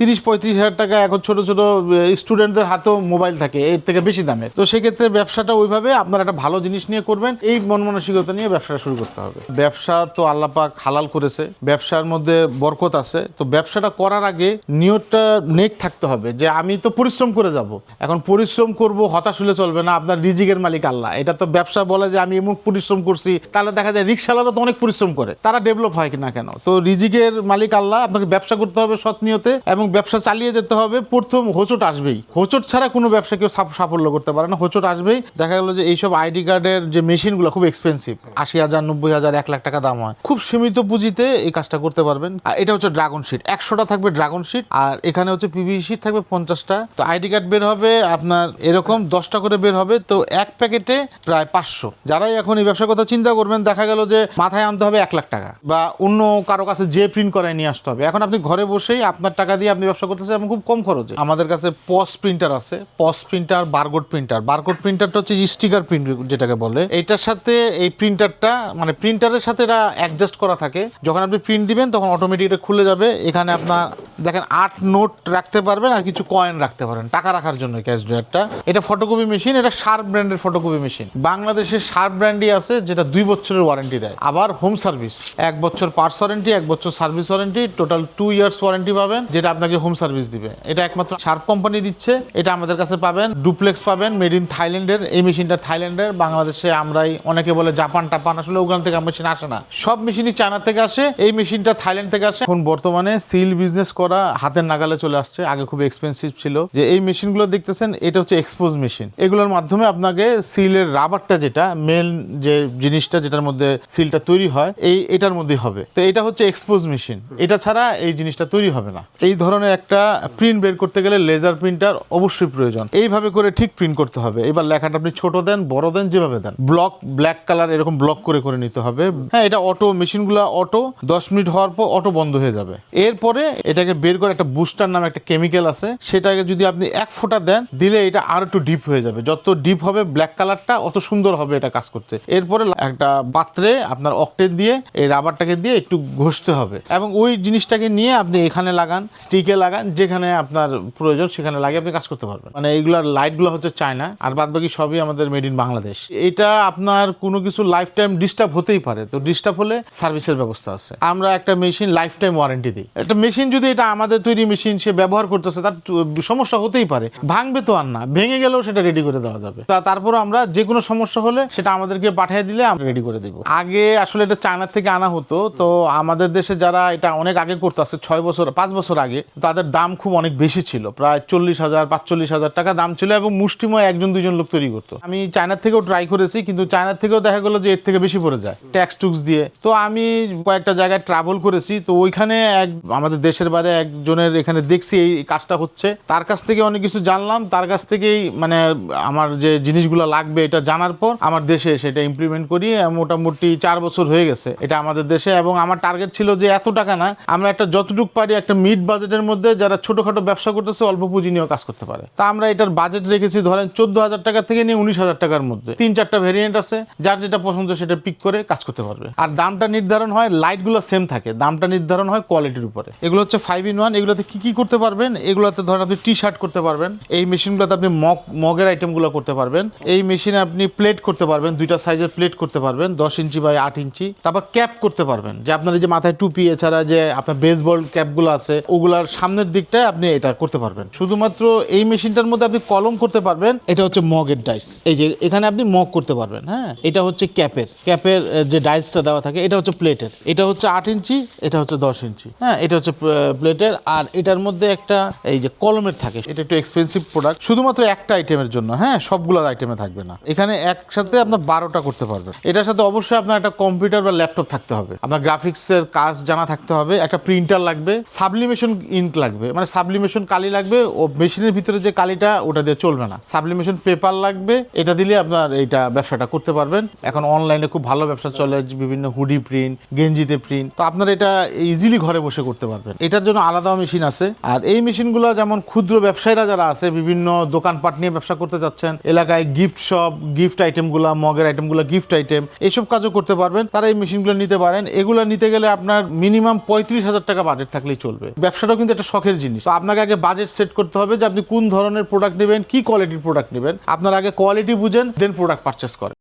30-35 হাজার টাকা এখন ছোট ছোট স্টুডেন্টদের হাতেও মোবাইল থাকে এর থেকে বেশি দামের। তো সেক্ষেত্রে ব্যবসাটা ওইভাবে আপনার একটা ভালো জিনিস নিয়ে করবেন, এই মন মানসিকতা নিয়ে ব্যবসাটা শুরু করতে হবে। ব্যবসা তো আল্লাহ পাক হালাল করেছে, ব্যবসার মধ্যে বরকত আছে। তো ব্যবসাটা করার আগে নিয়তটা নেক থাকতে হবে যে আমি তো পরিশ্রম করে যাব। এখন পরিশ্রম করব হতাশ হলে চলবে না, আপনার রিজিকের মালিক আল্লাহ। এটা তো ব্যবসা বলে যে আমি এমন পরিশ্রম করছি, তাহলে দেখা যায় রিক্সাওয়ালারা তো অনেক পরিশ্রম করে, তারা ডেভেলপ হয় কিনা কেন? তো রিজিকের মালিক আল্লাহ। আপনাকে ব্যবসা করতে হবে সৎ নিয়তে এবং ব্যবসা চালিয়ে যেতে হবে। প্রথম হোঁচট আসবেই, হোঁচট ছাড়া কোনো ব্যবসা কেউ সাফল্য করতে পারে না, হোঁচট আসবেই। দেখা গেল যে এইসব আইডি কার্ডের যে মেশিনগুলো খুব এক্সপেন্সিভ, 80,000, 90,000, 1 লাখ টাকা দাম হয়। খুব সীমিত পুঁজিতে এই কাজটা করতে পারবেন। আর এটা হচ্ছে ড্রাগন শিট, 100টা থাকবে ড্রাগন শিট, আর এখানে হচ্ছে পিভিসি শিট থাকবে 50টা। তো আইডি কার্ড বের হবে আপনার এরকম 10টা করে বের হবে, তো এক প্যাকেটে প্রায় 500। যারাই এখন এই ব্যবসার কথা চিন্তা করবেন, দেখা গেল যে মাথায় আনতে হবে 1 লাখ টাকা বা অন্য কারো কাছে যে প্রিন্ট করায় নিয়ে আসতে হবে। এখন আপনি ঘরে বসেই আপনার টাকা দিয়ে আপনি ব্যবসা করতেছেন এবং খুব কম খরচে। আমাদের কাছে পস প্রিন্টার আছে, পস প্রিন্টার, বারকোড প্রিন্টার। বারকোড প্রিন্টারটা হচ্ছে স্টিকার প্রিন্ট যেটাকে বলে। এইটার সাথে এই প্রিন্টারটা মানে প্রিন্টারের সাথে এটা অ্যাডজাস্ট করা থাকে। যখন আপনি প্রিন্ট দিবেন তখন অটোমেটিক এটা খুলে যাবে। এখানে আপনার দেখেন 8 নোট রাখতে পারবেন আর কিছু কয়েন রাখতে পারেন টাকা রাখার জন্য, ক্যাশ ড্রয়ারটা। এটা ফটোকপি মেশিন, এটা শার্প ব্র্যান্ডের ফটোকপি মেশিন। বাংলাদেশের শার্প ব্র্যান্ডই আছে যেটা 2 বছরের ওয়ারেন্টি দেয়। আবার হোম সার্ভিস, 1 বছর পার্টস ওয়ারেন্টি, 1 বছর service warranty, total 2 years warranty পাবেন, যেটা আপনাকে হোম সার্ভিস দিবে। এটা একমাত্র শার্প কোম্পানি দিচ্ছে। এটা আমাদের কাছে পাবেন। ডুপ্লেক্স পাবেন, মেড ইন থাইল্যান্ডের। এই মেশিনটা থাইল্যান্ডের, বাংলাদেশে আমরাই, অনেকে বলে জাপান টাপান, আসলে ওখান থেকে মেশিন আসে না, সব মেশিনই চায়না থেকে আসে। এই মেশিনটা থাইল্যান্ড থেকে আসে। এখন বর্তমানে সিল বিজনেস করা হাতের নাগালে চলে আসছে, আগে খুব এক্সপেন্সিভ ছিল। যে এই মেশিনগুলো দেখতেছেন এটা হচ্ছে এক্সপোজ মেশিন। এগুলোর মাধ্যমে আপনাকে সিলের রাবারটা, যেটা মেন যে জিনিসটা যেটার মধ্যে সিলটা তৈরি হয়, এটার মধ্যে হবে। তো এটা হচ্ছে এক্সপোজ মেশিন, এটা ছাড়া এই জিনিসটা তৈরি হবে না। এই ধরনের একটা প্রিন্ট বের করতে গেলে লেজার প্রিন্টার অবশ্যই প্রয়োজন। এইভাবে করে ঠিক প্রিন্ট করতে হবে। এবার লেখাটা আপনি ছোট দেন, বড় দেন, যেভাবে দেন, ব্লক ব্ল্যাক কালার এরকম ব্লক করে করে নিতে হবে। হ্যাঁ, এটা অটো মেশিনগুলো অটো, 10 মিনিট হওয়ার পর অটো বন্ধ হয়ে যাবে। এরপরে এটাকে বের করে একটা বুস্টার নামে একটা কেমিক্যাল আছে, সেটাকে যদি আপনি 1 ফোঁটা দেন, দিলে এটা আরো একটু ডিপ হয়ে যাবে। যত ডিপ হবে ব্ল্যাক কালারটা অত সুন্দর হবে এটা কাজ করতে। এরপরে একটা পাত্রে আপনার অকটেন দিয়ে এই রাবারটাকে দিয়ে একটু ঘষতে হবে এবং ওই জিনিসটাকে নিয়ে আপনি এখানে লাগান, স্টিকে লাগান, যেখানে আপনার প্রয়োজন সেখানে লাগিয়ে আপনি কাজ করতে পারবেন। মানে এইগুলার লাইটগুলো হচ্ছে চায়না, আর বাদ বাকি সবই আমাদের মেড ইন বাংলাদেশ। এটা আপনার কোনো কিছু লাইফ টাইম ডিস্টার্ব হতেই পারে, তো ডিস্টার্ব হলে সার্ভিসের ব্যবস্থা আছে। আমরা একটা মেশিন লাইফ টাইম ওয়ারেন্টি দিই। একটা মেশিন যদি এটা আমাদের তৈরি মেশিন সে ব্যবহার করতেছে, তার সমস্যা হতেই পারে, ভাঙবে তো আর না, ভেঙে গেলেও সেটা রেডি করে দেওয়া যাবে। তারপর আমরা যে কোনো সমস্যা হলে সেটা আমাদেরকে পাঠিয়ে দিলে আমরা রেডি করে দিব। আগে আসলে এটা চায়না থেকে আনা হতো, তো আমাদের দেশে যারা এটা অনেক আগে করতে আসছে, 5 বছর আগে, তাদের দাম খুব অনেক বেশি ছিল, প্রায় 40,000-45,000 টাকা দাম ছিল এবং মুষ্টিময় 1-2 জন লোক তৈরি করতো। আমি চায়নার থেকেও ট্রাই করেছি, কিন্তু চায়নার থেকেও দেখা গেলো যে এর থেকে বেশি পড়ে যায় ট্যাক্স টুক্স দিয়ে। তো আমি কয়েকটা জায়গায় ট্রাভেল করেছি, তো ওইখানে আমাদের দেশের বাইরে একজনের এখানে দেখছি এই কাজটা হচ্ছে, তার কাছ থেকে অনেক কিছু জানলাম। তার কাছ থেকেই মানে আমার যে জিনিসগুলো লাগবে এটা জানার পর আমার দেশে সেটা ইমপ্লিমেন্ট করি। মোটামুটি 4 বছর হয়ে গেছে এটা আমাদের দেশে, এবং আমার টার্গেট ছিল যে এত টাকা না, আমরা একটা যতটুকু পারি একটা মিড বাজেটের মধ্যে যারা ছোটখাটো ব্যবসা করতেছে অল্প পুঁজি নিয়েও কাজ করতে পারে। তা আমরা এটার বাজেট রেখেছি ধরেন 14,000 টাকা থেকে নিয়ে 19,000 টাকার মধ্যে। 3-4টা ভেরিয়েন্ট আছে, যার যেটা পছন্দ সেটা পিক করে কাজ করতে পারবে। আর দামটা নির্ধারণ হয়, লাইটগুলো সেম থাকে, দামটা নির্ধারণ হয় কোয়ালিটির উপরে। এগুলো হচ্ছে 5-in-1। এগুলোতে কি করতে পারবেন? এগুলোতে ধরেন আপনি টি শার্ট করতে পারবেন, এই মেশিনগুলোতে আপনি মগের আইটেমগুলো করতে পারবেন, এই মেশিনে আপনি প্লেট করতে পারবেন, 2টা সাইজের প্লেট করতে পারবেন, 10 ইঞ্চি বাই 8 ইঞ্চি। তারপর ক্যাপ করতে পারবেন, যে আপনার এই যে মাথায় টুপি, এছাড়া যে আপনার বেসবল ক্যাপগুলো আছে ওগুলার সামনের দিকটায় আপনি এটা করতে পারবেন। শুধুমাত্র এই মেশিনটার মধ্যে আপনি কলম করতে পারবেন। এটা হচ্ছে মগের ডাইস, এই যে এখানে আপনি মগ করতে পারবেন। হ্যাঁ, এটা হচ্ছে ক্যাপের যে ডাইসটা দেওয়া থাকে, এটা হচ্ছে প্লেটের, এটা হচ্ছে 8 ইঞ্চি, এটা হচ্ছে 10 ইঞ্চি। হ্যাঁ, এটা হচ্ছে প্লেটের। আর এটার মধ্যে একটা এই যে কলমের থাকে, এটা একটু এক্সপেন্সিভ প্রোডাক্ট, শুধুমাত্র একটা আইটেমের জন্য। হ্যাঁ, সবগুলো আইটেমে থাকবে না। এখানে একসাথে আপনার 12টা করতে পারবেন। এটার সাথে অবশ্যই আপনার একটা কম্পিউটার বা ল্যাপটপ থাকতে হবে, আপনার গ্রাফিক্সের কাজ জানা থাকতে হবে, একটা প্রিন্টার লাগবে, সাবলিমেশন ইঙ্ক লাগবে, মানে সাবলিমেশন কালি লাগবে। ও মেশিনের ভিতরে যে কালিটা ওটা দিয়ে চলবে না, সাবলিমেশন পেপার লাগবে। এটা দিলে আপনার এইটা ব্যবসাটা করতে পারবেন। এখন অনলাইনে খুব ভালো ব্যবসা চলে, বিভিন্ন হুডি প্রিন্ট, গেঞ্জিতে প্রিন্ট, তো আপনার এটা ইজিলি ঘরে বসে করতে পারবেন। এটার জন্য আলাদা মেশিন আছে। আর এই মেশিনগুলো যেমন ক্ষুদ্র ব্যবসায়ীরা যারা আছে, বিভিন্ন দোকানপাট নিয়ে ব্যবসা করতে যাচ্ছেন, এলাকায় গিফট শপ, গিফট আইটেমগুলো, মগের আইটেমগুলো, গিফট আইটেম, এইসব কাজও করতে পারবেন, তারা এই মেশিনগুলো নিতে পারেন। এগুলো নিতে গেলে আপনার মিনিমাম 35,000 টাকা বাজেট থাকলেই চলবে। ব্যবসাটাও কিন্তু কিন্তু একটা শখের জিনিস। তো আপনাকে আগে বাজেট সেট করতে হবে যে আপনি কোন ধরনের প্রোডাক্ট নেবেন, কি কোয়ালিটির প্রোডাক্ট নেবেন। আপনার আগে কোয়ালিটি বুঝেন, দেন প্রোডাক্ট পারচেস করেন।